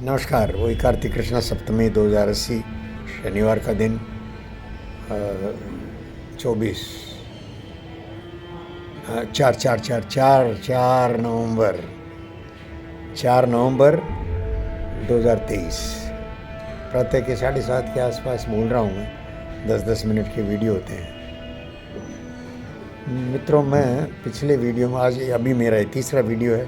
नमस्कार। वही कार्तिक कृष्णा सप्तमी 2080 शनिवार का दिन 24 नवंबर 2023 प्रातः के 7:30 के आसपास बोल रहा हूँ मैं। 10-10 मिनट के वीडियो होते हैं। मित्रों, मैं पिछले वीडियो में अभी मेरा ये तीसरा वीडियो है।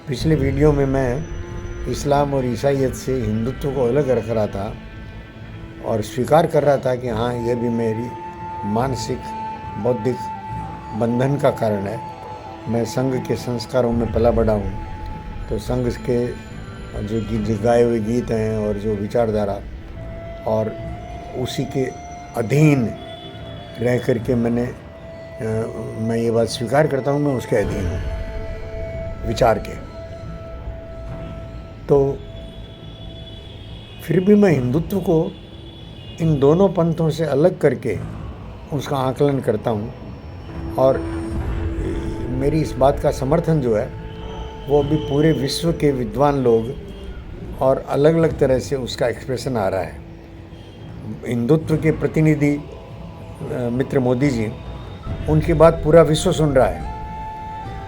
पिछले वीडियो में मैं इस्लाम और ईसाईयत से हिंदुत्व को अलग रख रहा था और स्वीकार कर रहा था कि हाँ, यह भी मेरी मानसिक बौद्धिक बंधन का कारण है। मैं संघ के संस्कारों में पला बड़ा हूँ, तो संघ के जो गाए हुए गीत हैं और जो विचारधारा और उसी के अधीन रह कर के मैं ये बात स्वीकार करता हूँ, मैं उसके अधीन हूँ विचार के। तो फिर भी मैं हिंदुत्व को इन दोनों पंथों से अलग करके उसका आकलन करता हूँ और मेरी इस बात का समर्थन जो है वो अभी पूरे विश्व के विद्वान लोग और अलग अलग तरह से उसका एक्सप्रेशन आ रहा है। हिंदुत्व के प्रतिनिधि मित्र मोदी जी, उनकी बात पूरा विश्व सुन रहा है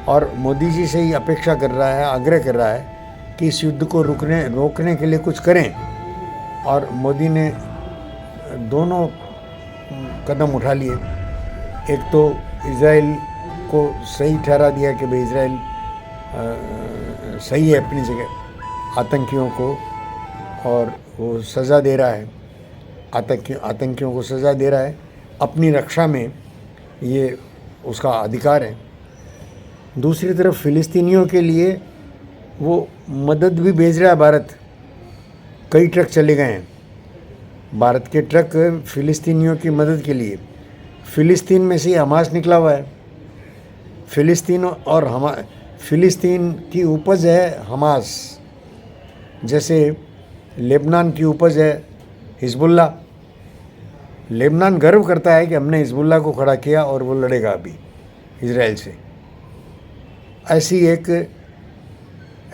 और मोदी जी से ही अपेक्षा कर रहा है, आग्रह कर रहा है कि इस युद्ध को रोकने के लिए कुछ करें। और मोदी ने दोनों कदम उठा लिए। एक तो इजराइल को सही ठहरा दिया कि भाई इजराइल सही है अपनी जगह आतंकियों को, और वो सज़ा दे रहा है, आतंकियों को सज़ा दे रहा है, अपनी रक्षा में ये उसका अधिकार है। दूसरी तरफ फ़िलिस्तीनियों के लिए वो मदद भी भेज रहा है भारत। कई ट्रक चले गए हैं भारत के, ट्रक फ़िलिस्तीनियों की मदद के लिए। फ़िलिस्तीन में से हमास निकला हुआ है। फ़िलिस्तीन की उपज है हमास, जैसे लेबनान की उपज है हिजबुल्ला। लेबनान गर्व करता है कि हमने हिजबुल्ला को खड़ा किया और वो लड़ेगा अभी इजराइल से।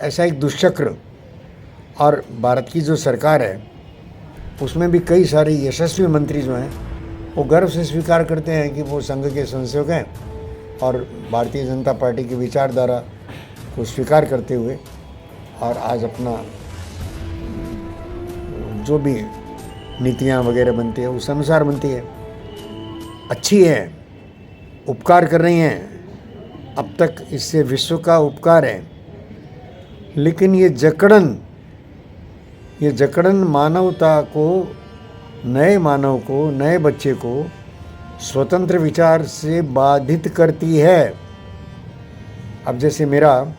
ऐसा एक दुष्चक्र। और भारत की जो सरकार है उसमें भी कई सारे यशस्वी मंत्री जो हैं वो गर्व से स्वीकार करते हैं कि वो संघ के संसेवक हैं और भारतीय जनता पार्टी की विचारधारा को स्वीकार करते हुए और आज अपना जो भी नीतियाँ वगैरह बनती है उस अनुसार बनती है, अच्छी है, उपकार कर रही हैं। अब तक इससे विश्व का उपकार है। लेकिन ये जकड़न मानवता को, नए मानव को, नए बच्चे को स्वतंत्र विचार से बाधित करती है। अब जैसे मेरा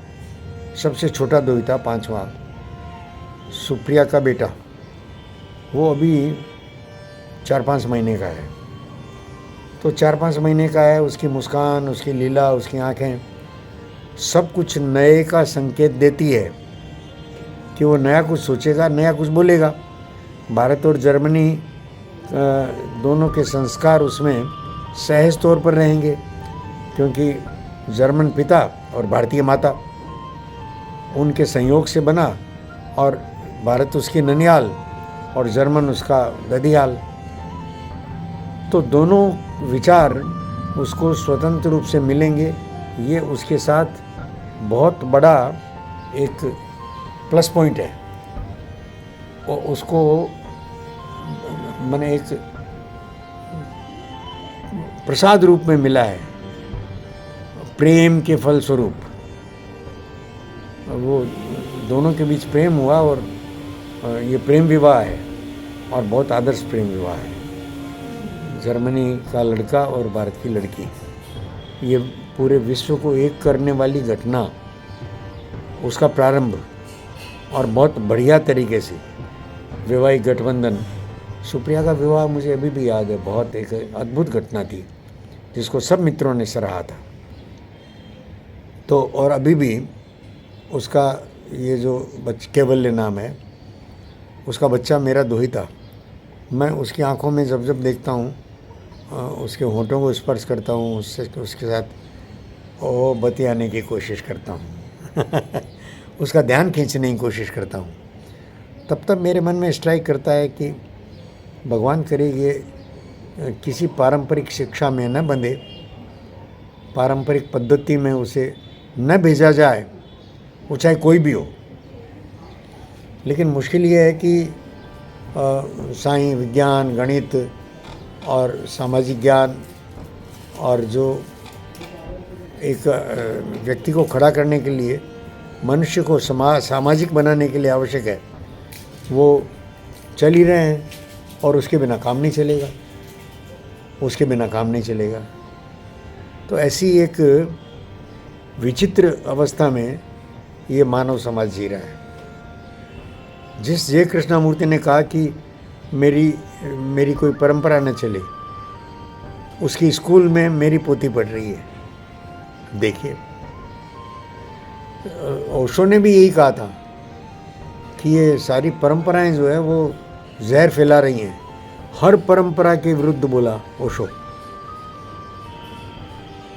सबसे छोटा दोहिता 5वां, सुप्रिया का बेटा, वो अभी 4-5 महीने का है। तो 4-5 महीने का है, उसकी मुस्कान, उसकी लीला, उसकी आँखें सब कुछ नए का संकेत देती है कि वो नया कुछ सोचेगा, नया कुछ बोलेगा। भारत और जर्मनी दोनों के संस्कार उसमें सहज तौर पर रहेंगे, क्योंकि जर्मन पिता और भारतीय माता उनके संयोग से बना, और भारत उसकी ननिहाल और जर्मन उसका ददियाल। तो दोनों विचार उसको स्वतंत्र रूप से मिलेंगे। ये उसके साथ बहुत बड़ा एक प्लस पॉइंट है। और उसको मैंने एक प्रसाद रूप में मिला है, प्रेम के फल स्वरूप। वो दोनों के बीच प्रेम हुआ और ये प्रेम विवाह है और बहुत आदर्श प्रेम विवाह है। जर्मनी का लड़का और भारत की लड़की, ये पूरे विश्व को एक करने वाली घटना, उसका प्रारंभ और बहुत बढ़िया तरीके से वैवाहिक गठबंधन। सुप्रिया का विवाह मुझे अभी भी याद है, बहुत एक अद्भुत घटना थी जिसको सब मित्रों ने सराहा था। तो और अभी भी उसका ये जो कैवल्य नाम है, उसका बच्चा मेरा दोहिता, मैं उसकी आंखों में जब जब देखता हूँ, उसके होंठों को स्पर्श करता हूँ, उसके साथ ओ बतियाने की कोशिश करता हूँ उसका ध्यान खींचने की कोशिश करता हूँ। तब तब मेरे मन में स्ट्राइक करता है कि भगवान करे ये किसी पारंपरिक शिक्षा में न बंधे, पारंपरिक पद्धति में उसे न भेजा जाए, वो चाहे कोई भी हो। लेकिन मुश्किल ये है कि साइंस, विज्ञान, गणित और सामाजिक ज्ञान और जो एक व्यक्ति को खड़ा करने के लिए, मनुष्य को सामाजिक बनाने के लिए आवश्यक है, वो चल ही रहे हैं और उसके बिना काम नहीं चलेगा, उसके बिना काम नहीं चलेगा। तो ऐसी एक विचित्र अवस्था में ये मानव समाज जी रहा है। जिस जय कृष्णामूर्ति ने कहा कि मेरी कोई परंपरा न चले, उसकी स्कूल में मेरी पोती पढ़ रही है। देखिए, ओशो ने भी यही कहा था कि ये सारी परंपराएं जो है वो जहर फैला रही हैं। हर परंपरा के विरुद्ध बोला ओशो।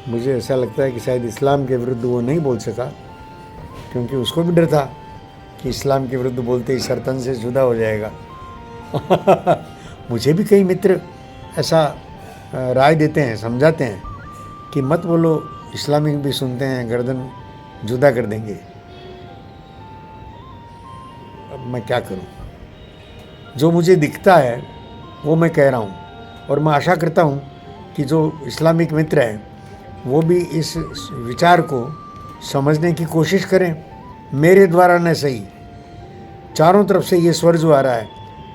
मुझे ऐसा लगता है कि शायद इस्लाम के विरुद्ध वो नहीं बोल सका, क्योंकि उसको भी डर था कि इस्लाम के विरुद्ध बोलते ही सरतन से जुदा हो जाएगा। मुझे भी कई मित्र ऐसा राय देते हैं, समझाते हैं कि मत बोलो, इस्लामिक भी सुनते हैं, गर्दन जुदा कर देंगे। अब मैं क्या करूं? जो मुझे दिखता है वो मैं कह रहा हूं, और मैं आशा करता हूं कि जो इस्लामिक मित्र हैं वो भी इस विचार को समझने की कोशिश करें। मेरे द्वारा न सही, चारों तरफ से ये स्वर जो आ रहा है,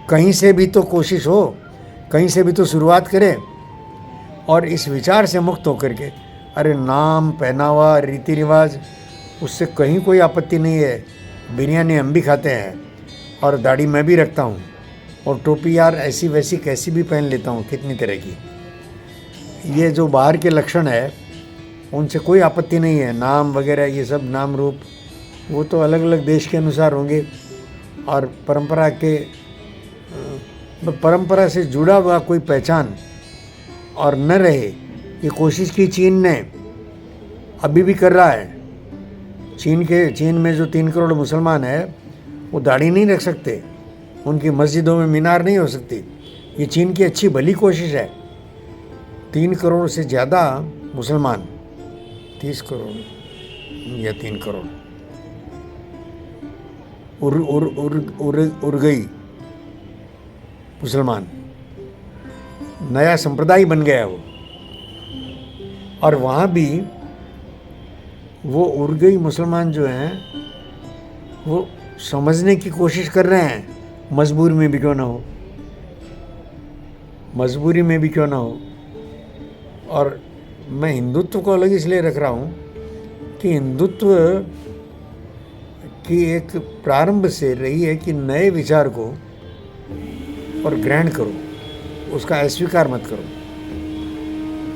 कहीं से भी तो कोशिश हो, कहीं से भी तो शुरुआत करें। और इस विचार से मुक्त होकर के, अरे नाम, पहनावा, रीति रिवाज, उससे कहीं कोई आपत्ति नहीं है। बिरयानी हम भी खाते हैं और दाढ़ी मैं भी रखता हूँ, और टोपी यार ऐसी वैसी कैसी भी पहन लेता हूँ, कितनी तरह की। ये जो बाहर के लक्षण है उनसे कोई आपत्ति नहीं है। नाम वगैरह ये सब नाम रूप वो तो अलग अलग देश के अनुसार होंगे, और परंपरा से जुड़ा हुआ कोई पहचान और न रहे, ये कोशिश की चीन ने, अभी भी कर रहा है। चीन में जो 3 करोड़ मुसलमान है वो दाढ़ी नहीं रख सकते, उनकी मस्जिदों में मीनार नहीं हो सकती। ये चीन की अच्छी भली कोशिश है। 3 करोड़ से ज़्यादा मुसलमान, 30 करोड़ या 3 करोड़ उड़ गई मुसलमान, नया संप्रदाय बन गया वो। और वहाँ भी वो उर्गई मुसलमान जो हैं वो समझने की कोशिश कर रहे हैं, मजबूरी में भी क्यों ना हो, मजबूरी में भी क्यों ना हो। और मैं हिंदुत्व को अलग इसलिए रख रहा हूँ कि हिंदुत्व की एक प्रारंभ से रही है कि नए विचार को और ग्रहण करो, उसका अस्वीकार मत करो।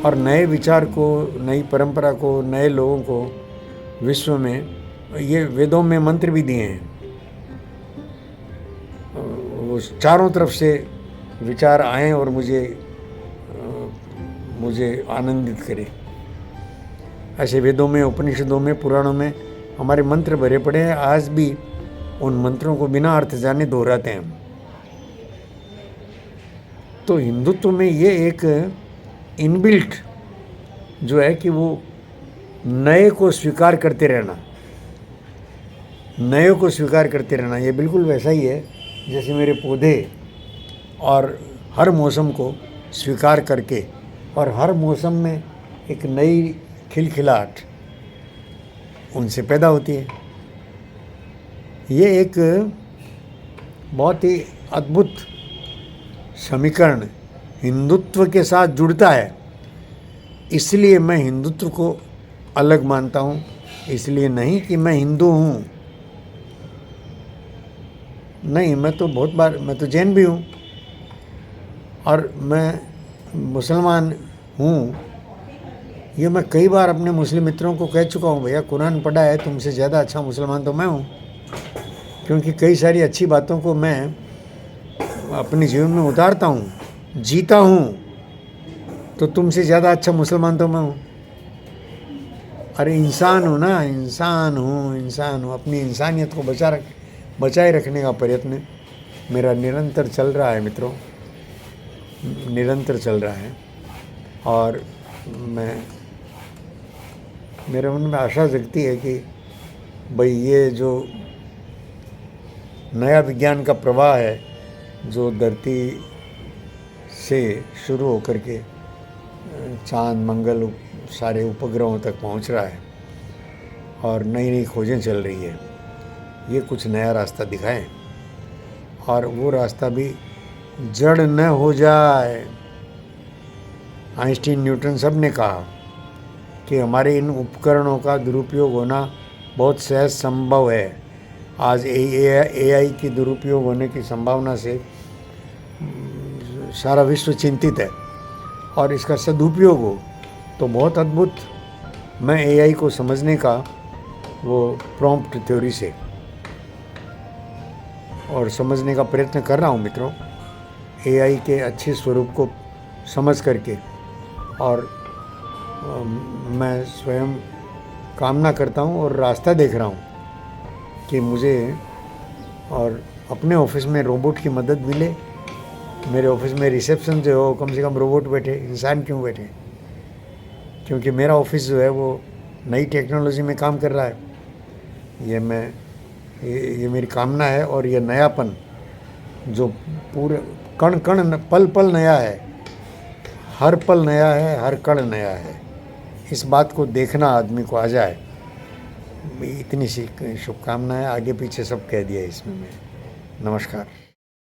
और नए विचार को, नई परंपरा को, नए लोगों को विश्व में, ये वेदों में मंत्र भी दिए हैं, वो चारों तरफ से विचार आए और मुझे आनंदित करे। ऐसे वेदों में, उपनिषदों में, पुराणों में हमारे मंत्र भरे पड़े हैं। आज भी उन मंत्रों को बिना अर्थ जाने दोहराते हैं हम। तो हिंदुत्व में ये एक इनबिल्ट जो है कि वो नए को स्वीकार करते रहना, नए को स्वीकार करते रहना, ये बिल्कुल वैसा ही है जैसे मेरे पौधे और हर मौसम को स्वीकार करके, और हर मौसम में एक नई खिलखिलाहट उनसे पैदा होती है। ये एक बहुत ही अद्भुत समीकरण हिंदुत्व के साथ जुड़ता है। इसलिए मैं हिंदुत्व को अलग मानता हूँ, इसलिए नहीं कि मैं हिंदू हूँ, नहीं, मैं तो जैन भी हूँ और मैं मुसलमान हूँ। ये मैं कई बार अपने मुस्लिम मित्रों को कह चुका हूँ, भैया कुरान पढ़ा है, तुमसे ज़्यादा अच्छा मुसलमान तो मैं हूँ, क्योंकि कई सारी अच्छी बातों को मैं अपने जीवन में उतारता हूँ, जीता हूँ, तो तुमसे ज़्यादा अच्छा मुसलमान तो मैं हूँ। अरे इंसान हूँ ना, इंसान हूँ। अपनी इंसानियत को बचाए रखने का प्रयत्न मेरा निरंतर चल रहा है मित्रों, निरंतर चल रहा है। और मेरे मन में आशा जगती है कि भाई ये जो नया विज्ञान का प्रवाह है, जो धरती से शुरू होकर के चांद, मंगल, सारे उपग्रहों तक पहुंच रहा है और नई नई खोजें चल रही है, ये कुछ नया रास्ता दिखाएं और वो रास्ता भी जड़ न हो जाए। आइंस्टीन, न्यूटन सब ने कहा कि हमारे इन उपकरणों का दुरुपयोग होना बहुत सहज संभव है। आज AI की दुरुपयोग होने की संभावना से सारा विश्व चिंतित है, और इसका सदुपयोग हो तो बहुत अद्भुत। मैं AI को समझने का वो प्रॉम्प्ट थ्योरी से और समझने का प्रयत्न कर रहा हूँ मित्रों, AI के अच्छे स्वरूप को समझ करके। और मैं स्वयं कामना करता हूँ और रास्ता देख रहा हूँ कि मुझे और अपने ऑफिस में रोबोट की मदद मिले। मेरे ऑफिस में रिसेप्शन जो हो, कम से कम रोबोट बैठे, इंसान क्यों बैठे? क्योंकि मेरा ऑफिस जो है वो नई टेक्नोलॉजी में काम कर रहा है। ये मेरी कामना है। और ये नयापन जो पूरे कण कण, पल पल नया है, हर पल नया है, हर कण नया है, इस बात को देखना आदमी को आ जाए। इतनी सी शुभकामनाएं, आगे पीछे सब कह दिया इसमें मैं। नमस्कार।